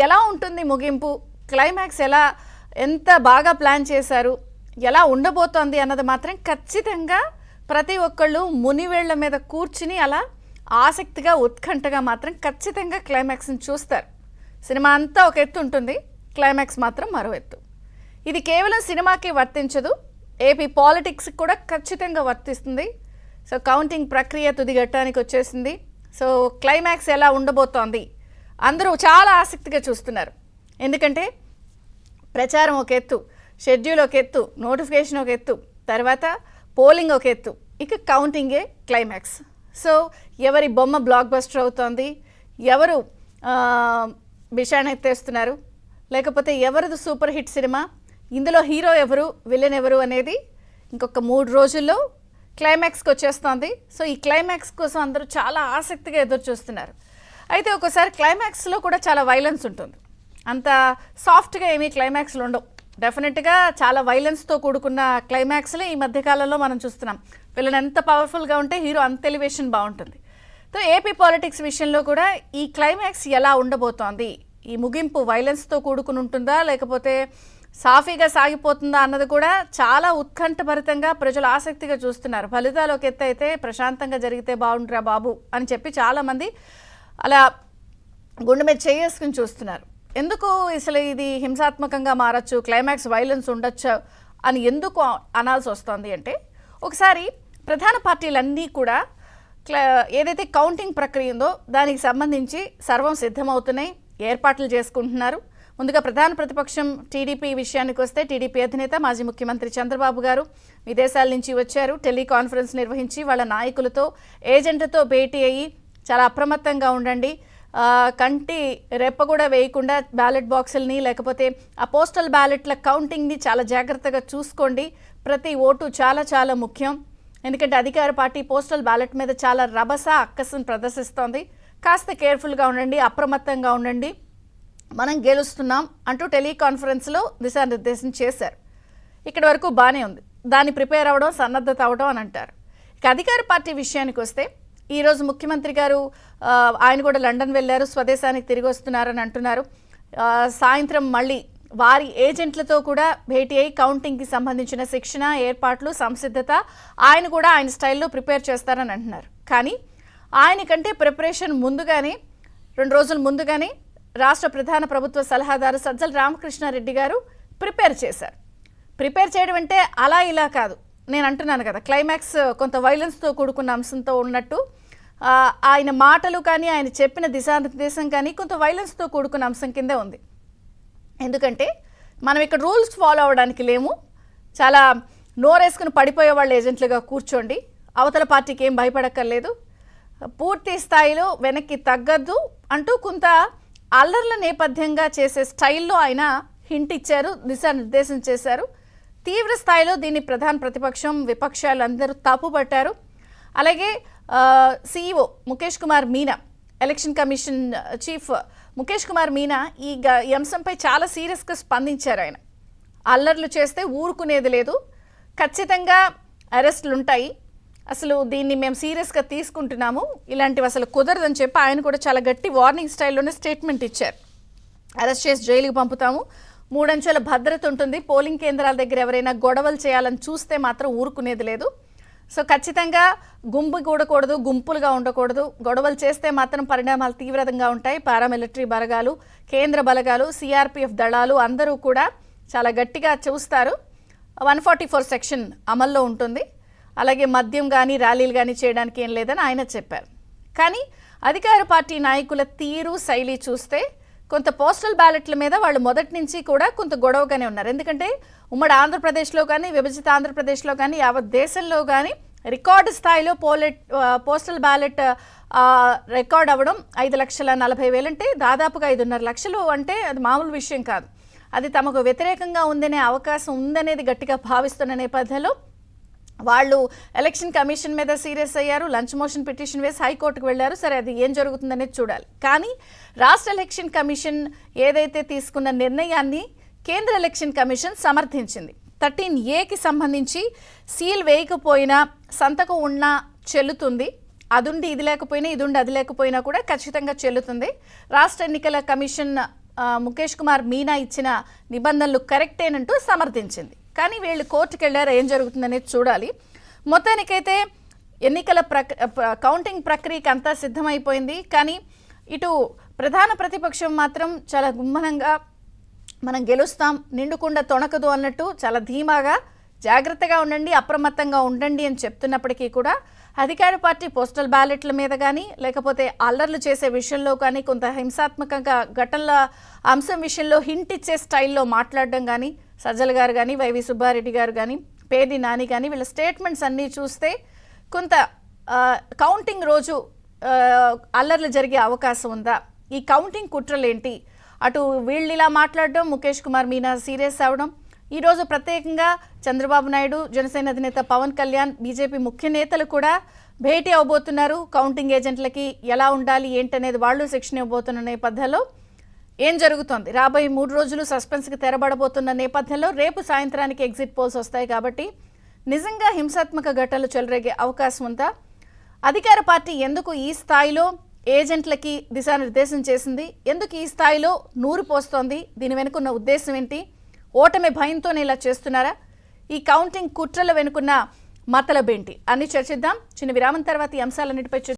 ఎలా ఉంటుంది ముగింపు, క్లైమాక్స్ ఎంత బాగా ప్లాన్ చేశారు, ఎలా ఉండబోతోంది అన్నది మాత్రం ఖచ్చితంగా ప్రతి ఒక్కళ్ళు మునివేళ్ల మీద కూర్చుని అలా ఆసక్తిగా ఉత్కంఠగా మాత్రం ఖచ్చితంగా క్లైమాక్స్ని చూస్తారు. సినిమా అంతా ఒక ఎత్తు ఉంటుంది, క్లైమాక్స్ మాత్రం మరో ఎత్తు. ఇది కేవలం సినిమాకి వర్తించదు, ఏపీ పాలిటిక్స్కి కూడా ఖచ్చితంగా వర్తిస్తుంది. సో కౌంటింగ్ ప్రక్రియ తుది ఘట్టానికి వచ్చేసింది. సో క్లైమాక్స్ ఎలా ఉండబోతోంది అందరూ చాలా ఆసక్తిగా చూస్తున్నారు. ఎందుకంటే ప్రచారం ఒక ఎత్తు, షెడ్యూల్ ఒక ఎత్తు, నోటిఫికేషన్ ఒక ఎత్తు, తర్వాత పోలింగ్ ఒక ఎత్తు, ఇక కౌంటింగే క్లైమాక్స్. సో ఎవరి బొమ్మ బ్లాక్ బస్టర్ అవుతోంది, ఎవరు బిషాన్ ఎత్తేస్తున్నారు, లేకపోతే ఎవరిది సూపర్ హిట్ సినిమా, ఇందులో హీరో ఎవరు, విలన్ ఎవరు అనేది ఇంకొక 3 రోజుల్లో క్లైమాక్స్కి వచ్చేస్తోంది. సో ఈ క్లైమాక్స్ కోసం అందరూ చాలా ఆసక్తిగా ఎదురు చూస్తున్నారు. అయితే ఒక్కోసారి క్లైమాక్స్లో కూడా చాలా వైలెన్స్ ఉంటుంది, అంత సాఫ్ట్గా ఏమీ క్లైమాక్స్లు ఉండవు. డెఫినెట్గా చాలా వైలెన్స్తో కూడుకున్న క్లైమాక్స్లే ఈ మధ్యకాలంలో మనం చూస్తున్నాం. విలన్ ఎంత పవర్ఫుల్గా ఉంటే హీరో అంత ఎలివేషన్ బాగుంటుంది. సో ఏపీ పాలిటిక్స్ విషయంలో కూడా ఈ క్లైమాక్స్ ఎలా ఉండబోతోంది, ఈ ముగింపు వైలెన్స్తో కూడుకుని ఉంటుందా లేకపోతే సాఫీగా సాగిపోతుందా అన్నది కూడా చాలా ఉత్కంఠభరితంగా ప్రజలు ఆసక్తిగా చూస్తున్నారు. ఫలితాలు ఒక ఎత్తు అయితే ప్రశాంతంగా జరిగితే బాగుంటురా బాబు అని చెప్పి చాలామంది అలా గుండె మీద చేసుకుని చూస్తున్నారు. ఎందుకు అసలు ఇది హింసాత్మకంగా మారచ్చు, క్లైమాక్స్ వైలెన్స్ ఉండొచ్చు అని ఎందుకు అనాల్సి వస్తుంది అంటే, ఒకసారి ప్రధాన పార్టీలన్నీ కూడా ఏదైతే కౌంటింగ్ ప్రక్రియ ఉందో దానికి సంబంధించి సర్వం సిద్ధమవుతున్నాయి, ఏర్పాట్లు చేసుకుంటున్నారు. ముందుగా ప్రధాన ప్రతిపక్షం టీడీపీ విషయానికి వస్తే, టీడీపీ అధినేత మాజీ ముఖ్యమంత్రి చంద్రబాబు గారు విదేశాల నుంచి వచ్చారు. టెలికాన్ఫరెన్స్ నిర్వహించి వాళ్ళ నాయకులతో, ఏజెంట్లతో భేటీ అయ్యి చాలా అప్రమత్తంగా ఉండండి, కంటి రెప్ప కూడా వేయకుండా బ్యాలెట్ బాక్సుల్ని లేకపోతే ఆ పోస్టల్ బ్యాలెట్ల కౌంటింగ్ని చాలా జాగ్రత్తగా చూసుకోండి, ప్రతి ఓటు చాలా చాలా ముఖ్యం, ఎందుకంటే అధికార పార్టీ పోస్టల్ బ్యాలెట్ మీద చాలా రభస అక్కసం ప్రదర్శిస్తోంది, కాస్త కేర్ఫుల్గా ఉండండి, అప్రమత్తంగా ఉండండి, మనం గెలుస్తున్నాం అంటూ టెలికాన్ఫరెన్స్లో దిశానిర్దేశం చేశారు. ఇక్కడి వరకు బాగానే ఉంది, దాన్ని ప్రిపేర్ అవ్వడం, సన్నద్ధత అవ్వడం అని అంటారు. ఇక అధికార పార్టీ విషయానికి వస్తే, ఈరోజు ముఖ్యమంత్రి గారు ఆయన కూడా లండన్ వెళ్ళారు, స్వదేశానికి తిరిగి వస్తున్నారని అంటున్నారు. సాయంత్రం మళ్ళీ వారి ఏజెంట్లతో కూడా భేటీ అయ్యి కౌంటింగ్కి సంబంధించిన శిక్షణ, ఏర్పాట్లు, సంసిద్ధత ఆయన కూడా ఆయన స్టైల్లో ప్రిపేర్ చేస్తారని అంటున్నారు. కానీ ఆయనకంటే ప్రిపరేషన్ ముందుగానే 2 రోజుల ముందుగానే రాష్ట్ర ప్రధాన ప్రభుత్వ సలహాదారు సజ్జల రామకృష్ణారెడ్డి గారు ప్రిపేర్ చేశారు. ప్రిపేర్ చేయడం అంటే అలా ఇలా కాదు, నేను అంటున్నాను కదా, క్లైమాక్స్ కొంత వైలెన్స్తో కూడుకున్న అంశంతో ఉన్నట్టు ఆయన మాటలు కానీ ఆయన చెప్పిన దిశానిర్దేశం కానీ కొంత వైలెన్స్తో కూడుకున్న అంశం కిందే ఉంది. ఎందుకంటే మనం ఇక్కడ రూల్స్ ఫాలో అవ్వడానికి లేము, చాలా నోరేసుకుని పడిపోయే వాళ్ళు ఏజెంట్లుగా కూర్చోండి, అవతల పార్టీకి ఏం భయపడక్కర్లేదు, పూర్తి స్థాయిలో వెనక్కి తగ్గద్దు అంటూ కొంత అల్లర్ల నేపథ్యంగా చేసే స్టైల్లో ఆయన హింట్ ఇచ్చారు, దిశానిర్దేశం చేశారు. తీవ్ర స్థాయిలో దీన్ని ప్రధాన ప్రతిపక్షం, విపక్షాలు అందరూ తప్పుపట్టారు. అలాగే CEO Mukesh Kumar Meena, election commission chief Mukesh Kumar Meena ఈ అంశంపై చాలా సీరియస్గా స్పందించారు. ఆయన అల్లర్లు చేస్తే ఊరుకునేది లేదు, ఖచ్చితంగా అరెస్టులు ఉంటాయి, అసలు దీన్ని మేము సీరియస్గా తీసుకుంటున్నాము, ఇలాంటివి అసలు కుదరదని చెప్పి ఆయన కూడా చాలా గట్టి వార్నింగ్ స్టైల్లోనే స్టేట్మెంట్ ఇచ్చారు. అరెస్ట్ చేసి జైలుకి పంపుతాము, 3 అంచెల భద్రత ఉంటుంది, పోలింగ్ కేంద్రాల దగ్గర ఎవరైనా గొడవలు చేయాలని చూస్తే మాత్రం ఊరుకునేది లేదు, సో ఖచ్చితంగా గుంపు కూడకూడదు, గుంపులుగా ఉండకూడదు, గొడవలు చేస్తే మాత్రం పరిణామాలు తీవ్రంగా ఉంటాయి. పారామిలిటరీ బలగాలు, కేంద్ర బలగాలు, CRPF దళాలు అందరూ కూడా చాలా గట్టిగా చూస్తారు. 144 సెక్షన్ అమల్లో ఉంటుంది. అలాగే మద్యం కానీ ర్యాలీలు కానీ చేయడానికి ఏం లేదని ఆయన చెప్పారు. కానీ అధికార పార్టీ నాయకుల తీరు, శైలి చూస్తే కొంత పోస్టల్ బ్యాలెట్ల మీద వాళ్ళు మొదటి నుంచి కూడా కొంత గొడవగానే ఉన్నారు. ఎందుకంటే ఉమ్మడి ఆంధ్రప్రదేశ్లో కానీ, విభజిత ఆంధ్రప్రదేశ్లో కానీ, యావత్ దేశంలో కానీ రికార్డు స్థాయిలో పోస్టల్ బ్యాలెట్ రికార్డ్ అవ్వడం 5,40,000 అంటే దాదాపుగా 5.5 లక్షలు అంటే అది మామూలు విషయం కాదు. అది తమకు వ్యతిరేకంగా ఉందనే అవకాశం ఉందనేది గట్టిగా భావిస్తున్న నేపథ్యంలో వాళ్ళు ఎలక్షన్ కమిషన్ మీద సీరియస్ అయ్యారు, లంచ్ మోషన్ పిటిషన్ వేసి హైకోర్టుకు వెళ్ళారు. సరే, అది ఏం జరుగుతుందనేది చూడాలి. కానీ రాష్ట్ర ఎలక్షన్ కమిషన్ ఏదైతే తీసుకున్న నిర్ణయాన్ని కేంద్ర ఎలక్షన్ కమిషన్ సమర్థించింది. 13A సంబంధించి సీల్ వేయకపోయినా, సంతకం ఉన్నా చెల్లుతుంది, అదుండి ఇది లేకపోయినా, ఇదుండి అది లేకపోయినా కూడా ఖచ్చితంగా చెల్లుతుంది. రాష్ట్ర ఎన్నికల కమిషన్ ముఖేష్ కుమార్ మీనా ఇచ్చిన నిబంధనలు కరెక్టేనంటూ సమర్థించింది. కానీ వీళ్ళు కోర్టుకు వెళ్ళారు, ఏం జరుగుతుందనేది చూడాలి. మొత్తానికైతే ఎన్నికల కౌంటింగ్ ప్రక్రియకి అంతా సిద్ధమైపోయింది. కానీ ఇటు ప్రధాన ప్రతిపక్షం మాత్రం చాలా గుమ్మనంగా మనం గెలుస్తాం, నిండుకుండా తొణకదు అన్నట్టు చాలా ధీమాగా జాగ్రత్తగా ఉండండి, అప్రమత్తంగా ఉండండి అని చెప్తున్నప్పటికీ కూడా అధికార పార్టీ పోస్టల్ బ్యాలెట్ల మీద కానీ లేకపోతే అల్లర్లు చేసే విషయంలో కానీ కొంత హింసాత్మకంగా ఘటనల అంశం విషయంలో హింట్ ఇచ్చే స్టైల్లో మాట్లాడడం కానీ సజ్జల గారు కానీ వైవి సుబ్బారెడ్డి గారు కానీ పేది నాని కానీ వీళ్ళ స్టేట్మెంట్స్ అన్నీ చూస్తే కొంత కౌంటింగ్ రోజు అల్లర్లు జరిగే అవకాశం ఉందా, ఈ కౌంటింగ్ కుట్రలేంటి, అటు వీళ్ళు ఇలా మాట్లాడడం, ముఖేష్ కుమార్ మీనా సీరియస్ అవ్వడం, ఈరోజు ప్రత్యేకంగా చంద్రబాబు నాయుడు, జనసేన అధినేత పవన్ కళ్యాణ్, బీజేపీ ముఖ్య నేతలు కూడా భేటీ అవబోతున్నారు. కౌంటింగ్ ఏజెంట్లకి ఎలా ఉండాలి ఏంటనేది వాళ్ళు శిక్షణ ఇవ్వబోతున్న నేపథ్యంలో ఏం జరుగుతోంది, రాబోయే 3 రోజులు సస్పెన్స్కి తెరబడబోతున్న నేపథ్యంలో రేపు సాయంత్రానికి ఎగ్జిట్ పోల్స్ వస్తాయి. కాబట్టి నిజంగా హింసాత్మక ఘటనలు చెలరేగే అవకాశం ఉందా, అధికార పార్టీ ఎందుకు ఈ స్థాయిలో ఏజెంట్లకి దిశానిర్దేశం చేసింది, ఎందుకు ఈ స్థాయిలో నూరు పోస్తోంది, దీని వెనుకున్న ఉద్దేశం ఏంటి, ఓటమి భయంతోనే ఇలా చేస్తున్నారా, ఈ కౌంటింగ్ కుట్రల వెనుకున్న మతలబేంటి అన్ని చర్చిద్దాం. చిన్న విరామం తర్వాత ఈ అంశాలన్నిటిపై